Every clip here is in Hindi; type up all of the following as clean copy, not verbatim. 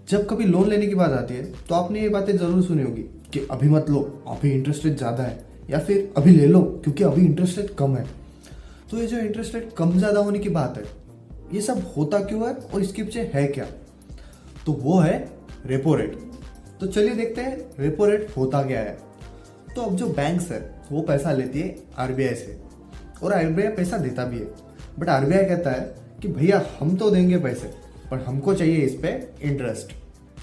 जब कभी लोन लेने की बात आती है तो आपने ये बातें जरूर सुनी होगी कि अभी मत लो, अभी इंटरेस्ट रेट ज़्यादा है, या फिर अभी ले लो क्योंकि अभी इंटरेस्ट रेट कम है। तो ये जो इंटरेस्ट रेट कम ज़्यादा होने की बात है, ये सब होता क्यों है और इसके पीछे है क्या? तो वो है रेपो रेट। तो चलिए देखते हैं रेपो रेट होता क्या है। तो अब जो बैंक्स है वो पैसा लेती है आरबीआई से, और आरबीआई पैसा देता भी है। बट आरबीआई कहता है कि भैया हम तो देंगे पैसे, पर हमको चाहिए इस पे इंटरेस्ट।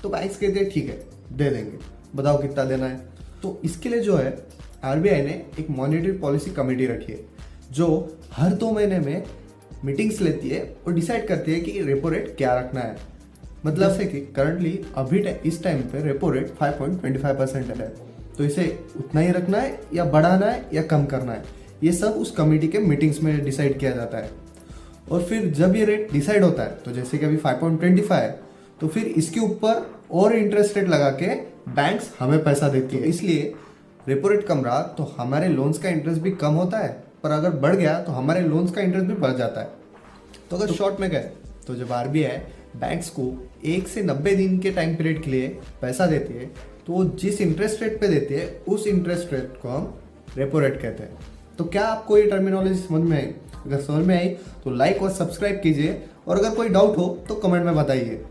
तो बैंक्स कहते हैं ठीक है दे देंगे, बताओ कितना देना है। तो इसके लिए जो है आरबीआई ने एक मॉनेटरी पॉलिसी कमेटी रखी है, जो हर 2 महीने में मीटिंग्स लेती है और डिसाइड करती है कि रेपो रेट क्या रखना है। मतलब से कि करंटली अभी इस टाइम पे रेपो रेट 5.25% है, तो इसे उतना ही रखना है या बढ़ाना है या कम करना है, ये सब उस कमेटी के मीटिंग्स में डिसाइड किया जाता है। और फिर जब ये रेट डिसाइड होता है, तो जैसे कि अभी 5.25 है, तो फिर इसके ऊपर और इंटरेस्ट रेट लगा के बैंक्स हमें पैसा देती है। इसलिए रेपो रेट कम रहा तो हमारे लोन्स का इंटरेस्ट भी कम होता है, पर अगर बढ़ गया तो हमारे लोन्स का इंटरेस्ट भी बढ़ जाता है। तो अगर शॉर्ट में कहें तो जब आरबीआई बैंक्स को 1 से 90 दिन के टाइम पीरियड के लिए पैसा देती है, तो वो जिस इंटरेस्ट रेट पे देती है उस इंटरेस्ट रेट को हम रेपो रेट कहते हैं। तो क्या आपको ये टर्मिनोलॉजी समझ में आई? अगर समझ में आई तो लाइक और सब्सक्राइब कीजिए, और अगर कोई डाउट हो तो कमेंट में बताइए।